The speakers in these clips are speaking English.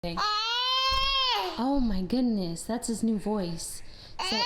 Oh my goodness, that's his new voice. So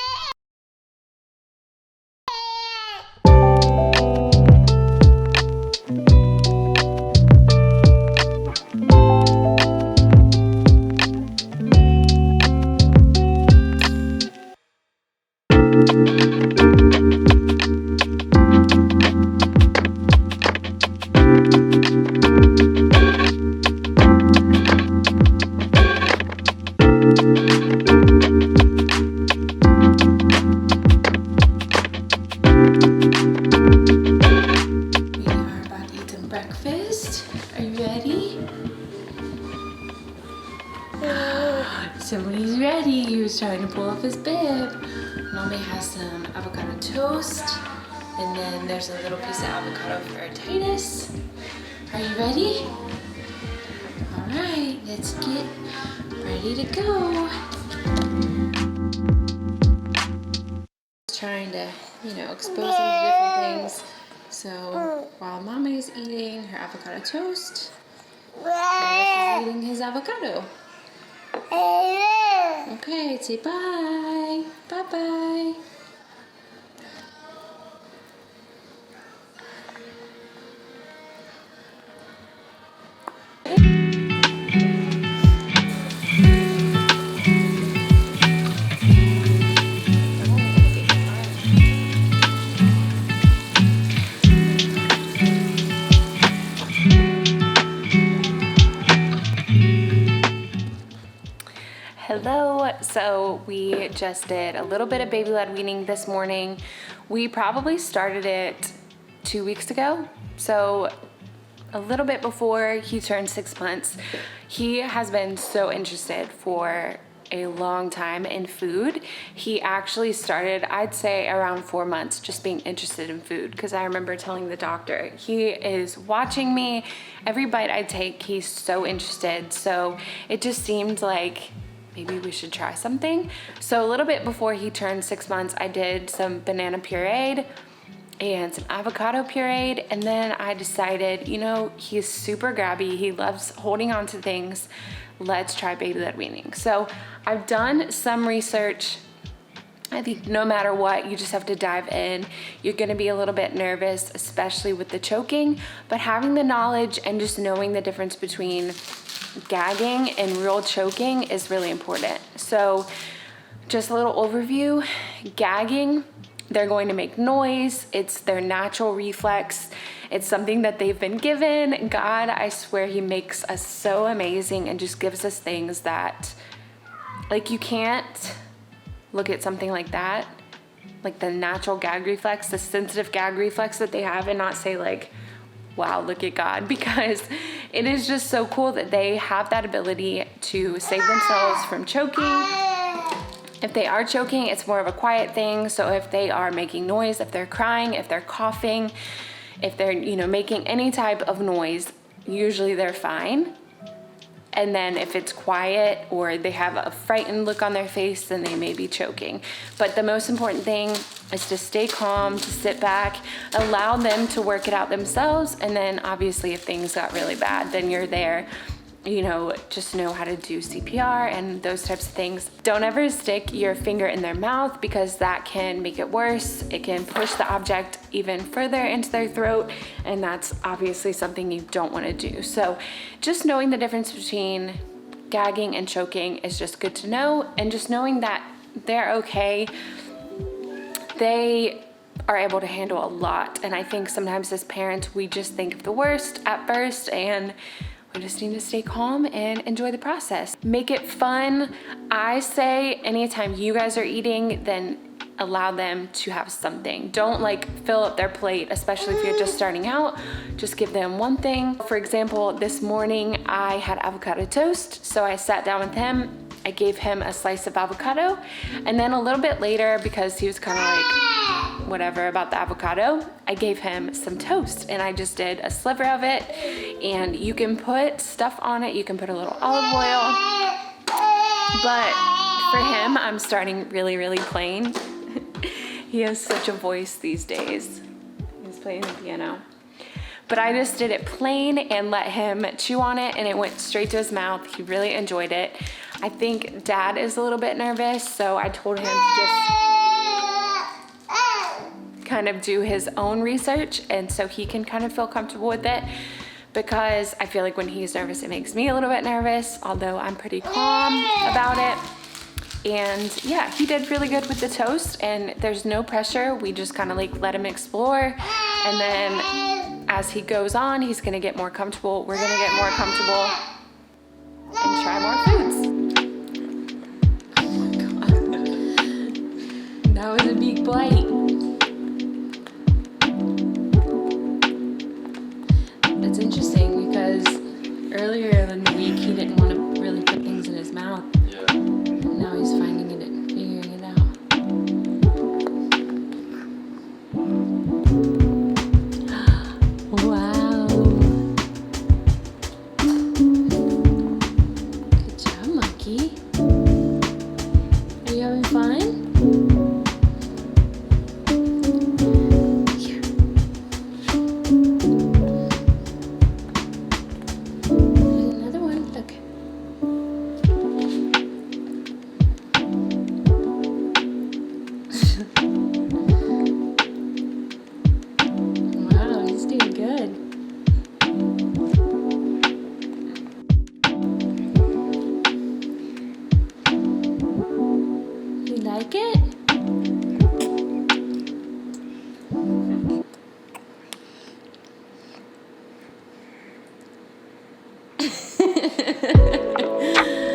breakfast. Are you ready? So when he's ready, he was trying to pull up his bib. Mommy has some avocado toast, and then there's a little piece of avocado for Titus. Are you ready? All right, let's get ready to go. Trying to, expose him to different things. So while Mommy is eating her avocado toast, Titus is eating his avocado. Okay, say bye. Bye-bye. Hello, so we just did a little bit of baby-led weaning this morning. We probably started it 2 weeks ago, so a little bit before he turned 6 months. He has been so interested for a long time in food. He actually started, I'd say around 4 months, just being interested in food, because I remember telling the doctor, he is watching me. Every bite I take, he's so interested. So it just seemed like maybe we should try something. So a little bit before he turned 6 months, I did some banana pureed and some avocado pureed, and then I decided, he's super grabby, he loves holding on to things, let's try baby-led weaning. So I've done some research. I think no matter what, you just have to dive in. You're gonna be a little bit nervous, especially with the choking, but having the knowledge and just knowing the difference between gagging and real choking is really important. So just a little overview. Gagging, they're going to make noise. It's their natural reflex. It's something that they've been given. God, I swear, he makes us so amazing and just gives us things that, like, you can't look at something like that, like the natural gag reflex, the sensitive gag reflex that they have, and not say like, wow, look at God, because it is just so cool that they have that ability to save themselves from choking. If they are choking, it's more of a quiet thing. So if they are making noise, if they're crying, if they're coughing, if they're, making any type of noise, usually they're fine. And then if it's quiet or they have a frightened look on their face, then they may be choking. But the most important thing is to stay calm, to sit back, allow them to work it out themselves. And then obviously if things got really bad, then you're there, just know how to do CPR and those types of things. Don't ever stick your finger in their mouth, because that can make it worse. It can push the object even further into their throat, and that's obviously something you don't want to do. So just knowing the difference between gagging and choking is just good to know, and just knowing that they're okay. They are able to handle a lot, and I think sometimes as parents we just think of the worst at first, and we just need to stay calm and enjoy the process. Make it fun. I say anytime you guys are eating, then allow them to have something. Don't fill up their plate, especially if you're just starting out. Just give them one thing. For example, this morning I had avocado toast, so I sat down with him. I gave him a slice of avocado, and then a little bit later, because he was kind of like whatever about the avocado, I gave him some toast, and I just did a sliver of it. And you can put stuff on it. You can put a little olive oil, but for him, I'm starting really, really plain. He has such a voice these days. He's playing the piano. But I just did it plain and let him chew on it, and it went straight to his mouth. He really enjoyed it. I think Dad is a little bit nervous, so I told him to just kind of do his own research, and so he can kind of feel comfortable with it, because I feel like when he's nervous, it makes me a little bit nervous, although I'm pretty calm about it. And yeah, he did really good with the toast, and there's no pressure. We just kind of like let him explore, and then as he goes on, he's gonna get more comfortable. We're gonna get more comfortable and try more foods. Oh my God. That was a big bite. It's interesting because earlier in the week, he didn't want to really put things in his mouth. Yeah. Now he's finding it and figuring it out. Wow. Good job, monkey. Are you having fun? Here. There's another one. Okay. Wow, he's doing good. You like it?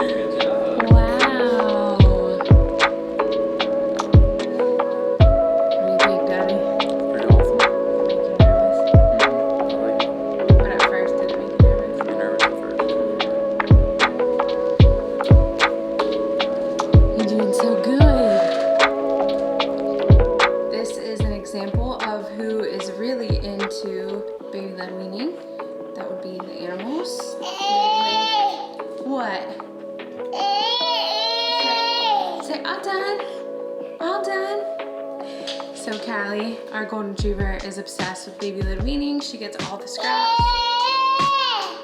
Good job. Wow. What do you think, Daddy? Pretty awesome. Make you nervous? I like it. But at first, did it make you nervous? You're nervous at first. You're doing so good. This is an example of who is really into baby-led weaning. That would be the animals. What? Say, all done. All done. So Callie, our golden retriever, is obsessed with baby-led weaning. She gets all the scraps.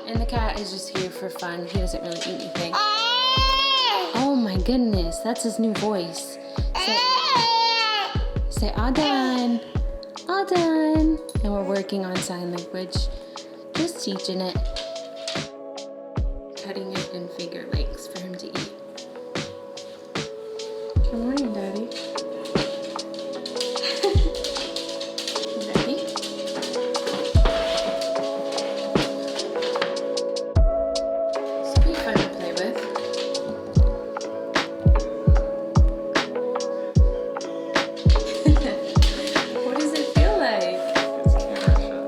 And the cat is just here for fun. He doesn't really eat anything. Oh my goodness, that's his new voice. Say all done. All done. And we're working on sign language. Just teaching it. Cutting it in finger lengths for him to eat. Good morning, Daddy. Ready? This will be fun to play with. What does it feel like? It's camera shot.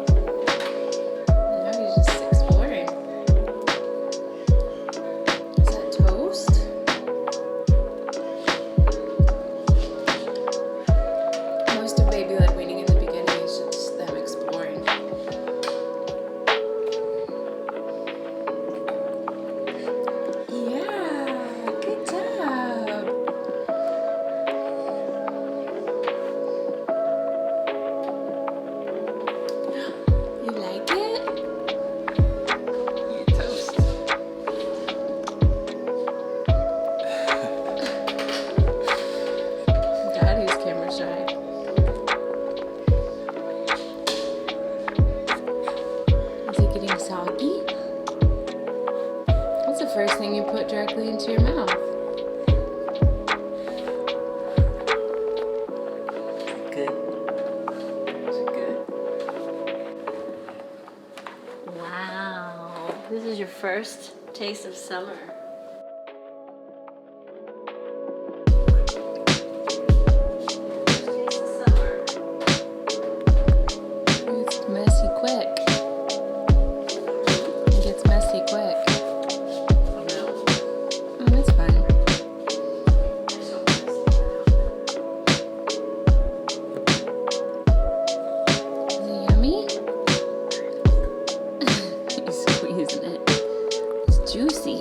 Now he's just exploring. Is that toast? Most of baby-led weaning in the beginning is just them exploring. Yeah, good job. You like it? Eat toast. Daddy's camera shy. Is it getting soggy? What's the first thing you put directly into your mouth? Good. Is it good? Wow, this is your first taste of summer. Taste of summer. It's messy quick. It gets messy quick. Oh no, Oh, that's fine. they're so messy Is it yummy? He's squeezing it. It's juicy.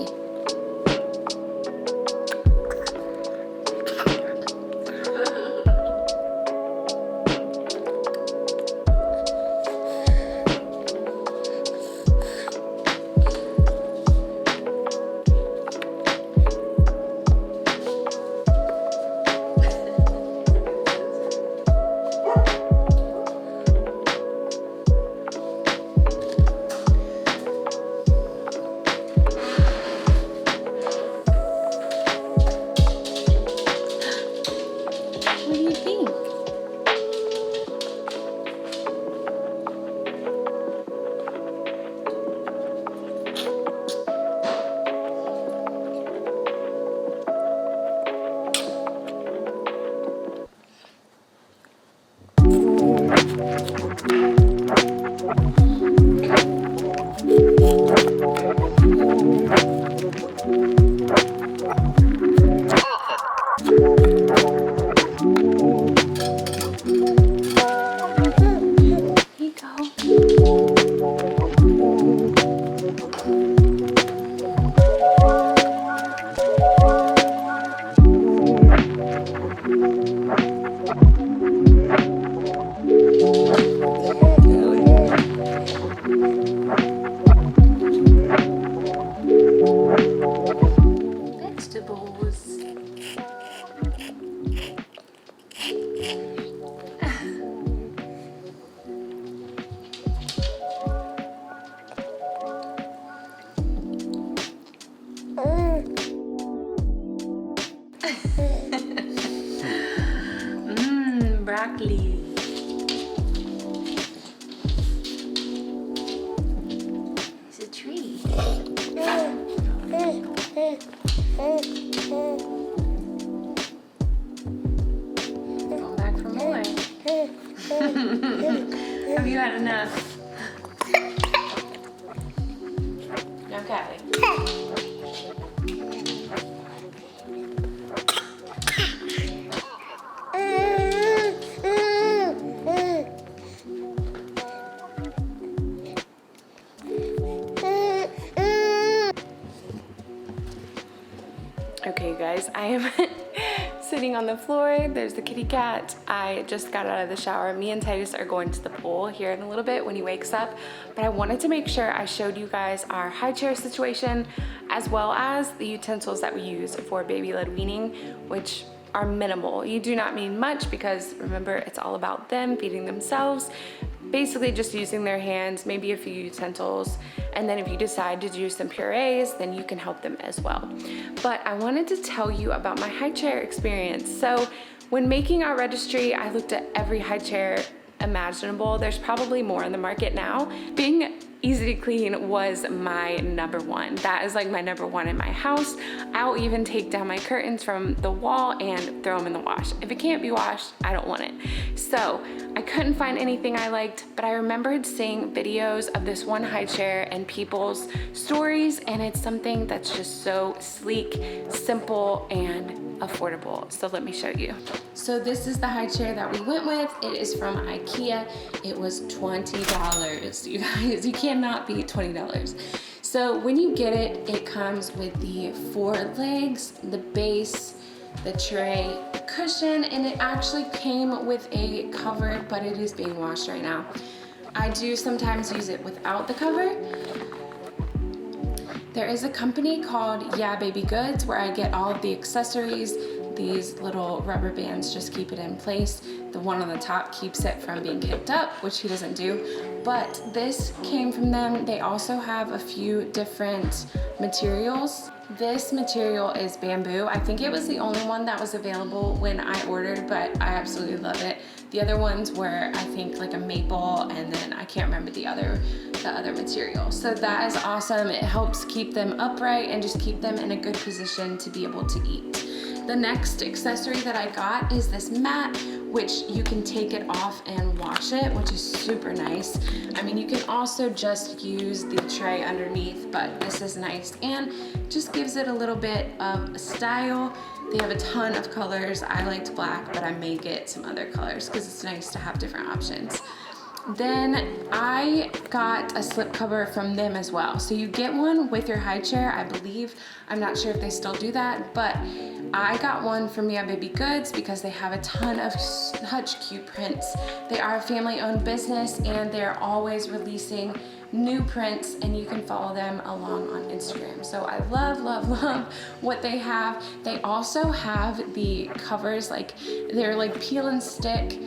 vegetables. Broccoli. It's a tree. Going back for more. Have you had enough? Okay. Okay, guys, I am sitting on the floor. There's the kitty cat. I just got out of the shower. Me and Titus are going to the pool here in a little bit when he wakes up. But I wanted to make sure I showed you guys our high chair situation, as well as the utensils that we use for baby-led weaning, which are minimal. You do not need much because remember, it's all about them feeding themselves. Basically just using their hands, maybe a few utensils, and then if you decide to do some purees, then you can help them as well. But I wanted to tell you about my high chair experience. So when making our registry, I looked at every high chair imaginable. There's probably more in the market now. Being easy to clean was my number one. That is like my number one in my house. I'll even take down my curtains from the wall and throw them in the wash. If it can't be washed, I don't want it. So I couldn't find anything I liked, but I remembered seeing videos of this one high chair and people's stories, and it's something that's just so sleek, simple, and affordable. So let me show you. So this is the high chair that we went with. It is from IKEA. It was $20. You guys, you cannot beat $20. So when you get it, it comes with the 4 legs, the base, the tray, the cushion, and it actually came with a cover, but it is being washed right now. I do sometimes use it without the cover. There is a company called Yeah Baby Goods where I get all of the accessories. These little rubber bands just keep it in place. The one on the top keeps it from being kicked up, which he doesn't do. But this came from them. They also have a few different materials. This material is bamboo. I think it was the only one that was available when I ordered, but I absolutely love it. The other ones were, I think, like a maple, and then I can't remember the other material. So that is awesome. It helps keep them upright and just keep them in a good position to be able to eat. The next accessory that I got is this mat, which you can take it off and wash it, which is super nice. I mean, you can also just use the tray underneath, but this is nice and just gives it a little bit of style. They have a ton of colors. I liked black, but I may get some other colors because it's nice to have different options. Then I got a slip cover from them as well. So you get one with your high chair, I believe. I'm not sure if they still do that, but I got one from Yeah Baby Goods because they have a ton of such cute prints. They are a family-owned business and they're always releasing new prints, and you can follow them along on Instagram. So I love, love, love what they have. They also have the covers, like they're like peel and stick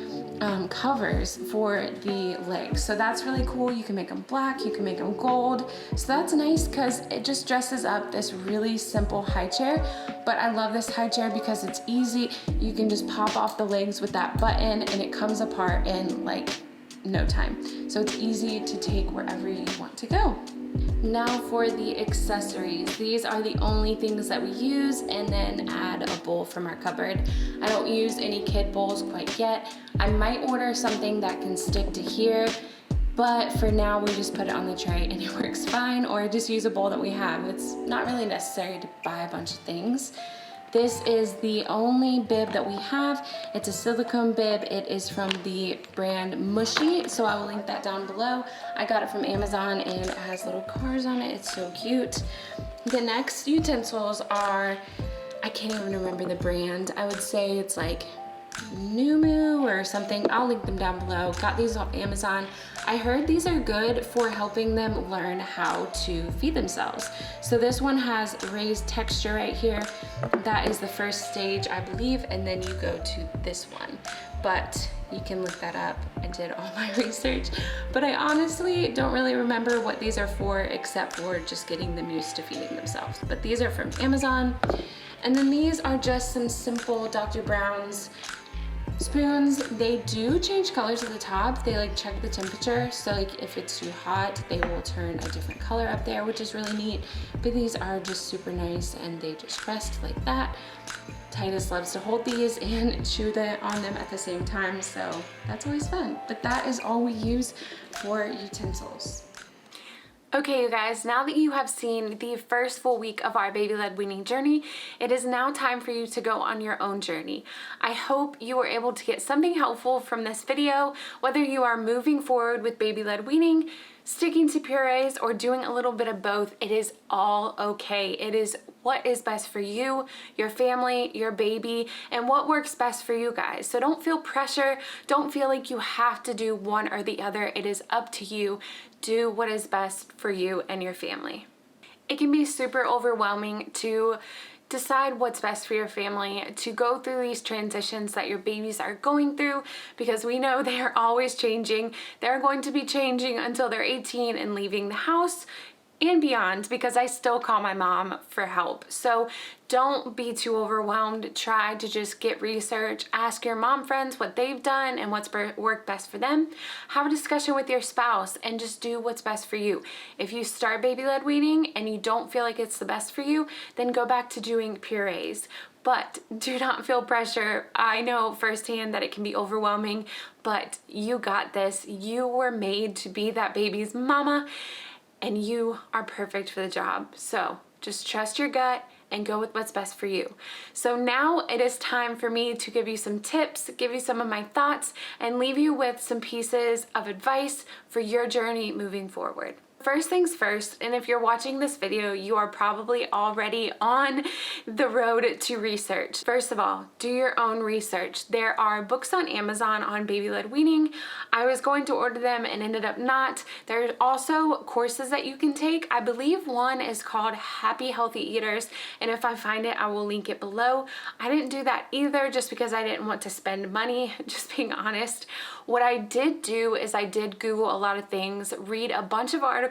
covers for the legs. So that's really cool. You can make them black, you can make them gold. So that's nice because it just dresses up this really simple high chair. But I love this high chair because it's easy. You can just pop off the legs with that button and it comes apart in like no time. So it's easy to take wherever you want to go. Now for the accessories. These are the only things that we use, and then add a bowl from our cupboard. I don't use any kid bowls quite yet. I might order something that can stick to here, but for now we just put it on the tray and it works fine, or just use a bowl that we have. It's not really necessary to buy a bunch of things. This is the only bib that we have. It's a silicone bib. It is from the brand Mushy, so I will link that down below. I got it from Amazon and it has little cars on it. It's so cute. The next utensils are, I can't even remember the brand. I would say it's like Numu or something. I'll link them down below. Got these off Amazon. I heard these are good for helping them learn how to feed themselves. So this one has raised texture right here. That is the first stage, I believe, and then you go to this one. But you can look that up. I did all my research, but I honestly don't really remember what these are for, except for just getting them used to feeding themselves. But these are from Amazon. And then these are just some simple Dr. Brown's spoons. They do change colors at the top. They like check the temperature. So like if it's too hot, they will turn a different color up there, which is really neat. But these are just super nice and they just rest like that. Titus loves to hold these and chew on them at the same time, so that's always fun. But that is all we use for utensils. Okay, you guys, now that you have seen the first full week of our baby-led weaning journey, it is now time for you to go on your own journey. I hope you were able to get something helpful from this video, whether you are moving forward with baby-led weaning, sticking to purees, or doing a little bit of both. It is all okay. It is what is best for you, your family, your baby, and what works best for you guys. So don't feel pressure. Don't feel like you have to do one or the other. It is up to you. Do what is best for you and your family. It can be super overwhelming to decide what's best for your family, to go through these transitions that your babies are going through, because we know they are always changing. They're going to be changing until they're 18 and leaving the house and beyond, because I still call my mom for help. So don't be too overwhelmed. Try to just get research, ask your mom friends what they've done and what's worked best for them. Have a discussion with your spouse and just do what's best for you. If you start baby-led weaning and you don't feel like it's the best for you, then go back to doing purees. But do not feel pressure. I know firsthand that it can be overwhelming, but you got this. You were made to be that baby's mama, and you are perfect for the job. So just trust your gut and go with what's best for you. So now it is time for me to give you some tips, give you some of my thoughts, and leave you with some pieces of advice for your journey moving forward. First things first, and if you're watching this video, you are probably already on the road to research. First of all, do your own research. There are books on Amazon on baby-led weaning. I was going to order them and ended up not. There's also courses that you can take. I believe one is called Happy Healthy Eaters, and if I find it, I will link it below. I didn't do that either just because I didn't want to spend money, just being honest. What I did do is I did Google a lot of things, read a bunch of articles.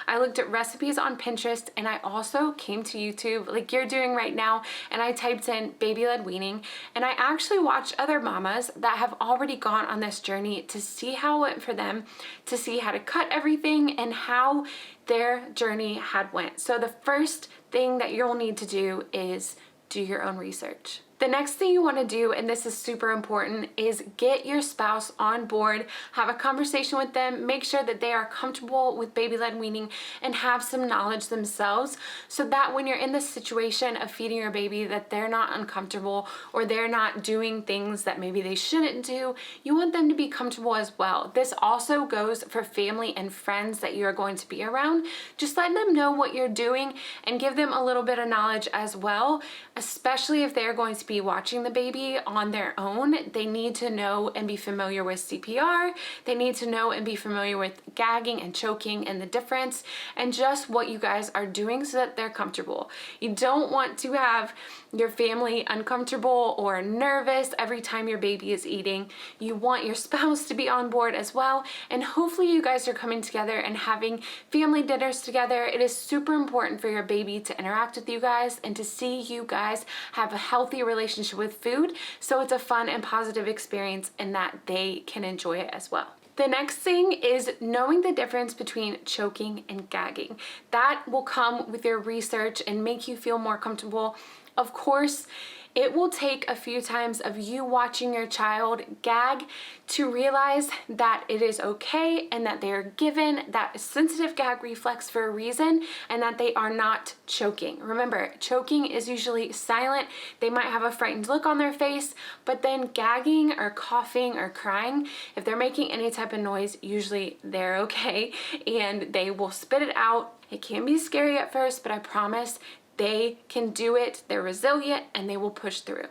I looked at recipes on Pinterest, and I also came to YouTube like you're doing right now, and I typed in baby-led weaning, and I actually watched other mamas that have already gone on this journey to see how it went for them, to see how to cut everything and how their journey had went. So the first thing that you'll need to do is do your own research. The next thing you want to do, and this is super important, is get your spouse on board, have a conversation with them, make sure that they are comfortable with baby-led weaning and have some knowledge themselves, so that when you're in this situation of feeding your baby, that they're not uncomfortable or they're not doing things that maybe they shouldn't do. You want them to be comfortable as well. This also goes for family and friends that you're going to be around. Just let them know what you're doing and give them a little bit of knowledge as well, especially if they're going to be watching the baby on their own. They need to know and be familiar with CPR. They need to know and be familiar with gagging and choking and the difference, and just what you guys are doing so that they're comfortable. You don't want to have your family uncomfortable or nervous every time your baby is eating. You want your spouse to be on board as well, and hopefully you guys are coming together and having family dinners together. It is super important for your baby to interact with you guys and to see you guys have a healthy relationship with food, so it's a fun and positive experience and that they can enjoy it as well. The next thing is knowing the difference between choking and gagging. That will come with your research and make you feel more comfortable. Of course, it will take a few times of you watching your child gag to realize that it is okay and that they are given that sensitive gag reflex for a reason and that they are not choking. Remember, choking is usually silent. They might have a frightened look on their face, but then gagging or coughing or crying, if they're making any type of noise, usually they're okay and they will spit it out. It can be scary at first, but I promise they can do it. They're resilient and they will push through.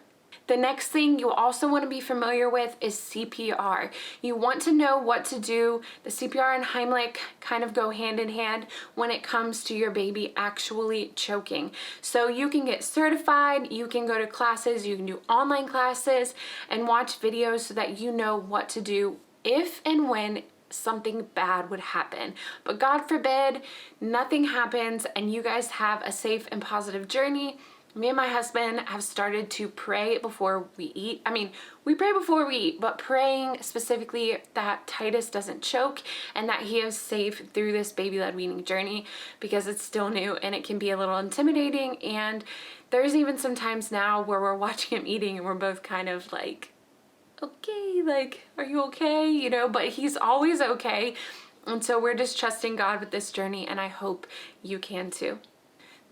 The next thing you also want to be familiar with is CPR. You want to know what to do. The CPR and Heimlich kind of go hand in hand when it comes to your baby actually choking. So you can get certified, you can go to classes, you can do online classes and watch videos so that you know what to do if and when something bad would happen. But God forbid, nothing happens and you guys have a safe and positive journey. Me and my husband have started to pray before we eat. I mean, we pray before we eat, but praying specifically that Titus doesn't choke and that he is safe through this baby-led weaning journey, because it's still new and it can be a little intimidating. And there's even some times now where we're watching him eating and we're both kind of like, okay, like, are you okay? You know, but he's always okay. And so we're just trusting God with this journey, and I hope you can too.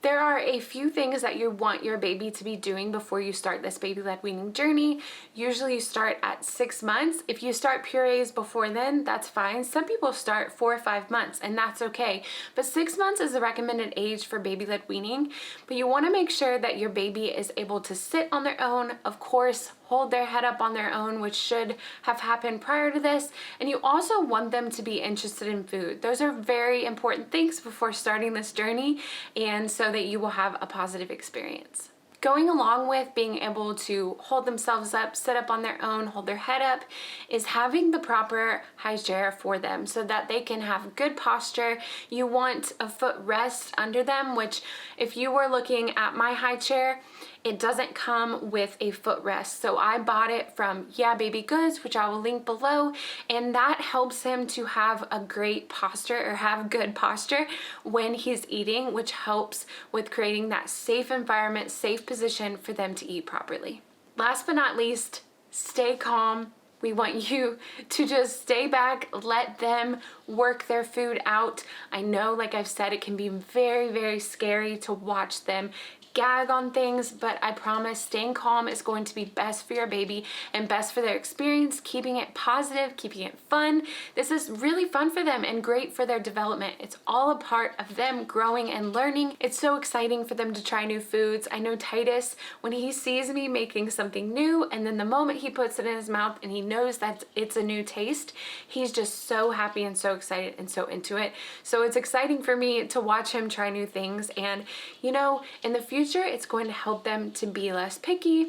There are a few things that you want your baby to be doing before you start this baby-led weaning journey. Usually you start at 6 months. If you start purees before then, that's fine. Some people start 4 or 5 months, and that's okay. But 6 months is the recommended age for baby-led weaning. But you want to make sure that your baby is able to sit on their own, of course, hold their head up on their own, which should have happened prior to this. And you also want them to be interested in food. Those are very important things before starting this journey, and so that you will have a positive experience. Going along with being able to hold themselves up, sit up on their own, hold their head up, is having the proper high chair for them so that they can have good posture. You want a foot rest under them, which if you were looking at my high chair, it doesn't come with a footrest. So I bought it from Yeah Baby Goods, which I will link below, and that helps him to have a great posture, or have good posture when he's eating, which helps with creating that safe environment, safe position for them to eat properly. Last but not least, stay calm. We want you to just stay back, let them work their food out. I know, like I've said, it can be very, very scary to watch them gag on things, but I promise staying calm is going to be best for your baby and best for their experience, keeping it positive, keeping it fun. This is really fun for them and great for their development. It's all a part of them growing and learning. It's so exciting for them to try new foods. I know Titus, when he sees me making something new, and then the moment he puts it in his mouth and he knows that it's a new taste, he's just so happy and so excited and so into it. So it's exciting for me to watch him try new things, and you know, in the future, it's going to help them to be less picky.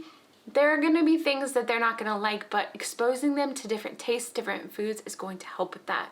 There are going to be things that they're not going to like, but exposing them to different tastes, different foods is going to help with that.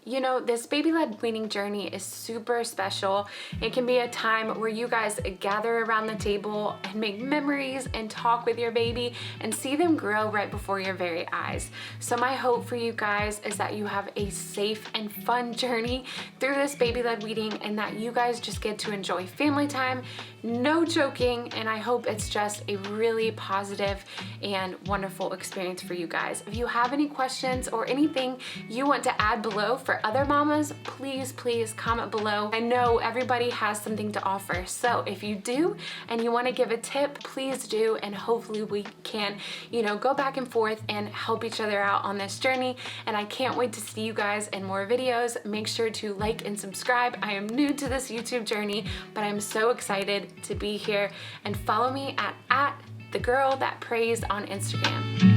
You know, this baby-led weaning journey is super special. It can be a time where you guys gather around the table and make memories and talk with your baby and see them grow right before your very eyes. So my hope for you guys is that you have a safe and fun journey through this baby-led weaning, and that you guys just get to enjoy family time, no joking, and I hope it's just a really positive and wonderful experience for you guys. If you have any questions or anything you want to add below for other mamas, please comment below. I know everybody has something to offer, so if you do and you want to give a tip, please do, and hopefully we can, you know, go back and forth and help each other out on this journey. And I can't wait to see you guys in more videos. Make sure to like and subscribe. I am new to this YouTube journey, but I'm so excited to be here, and follow me at the girl that prays on Instagram.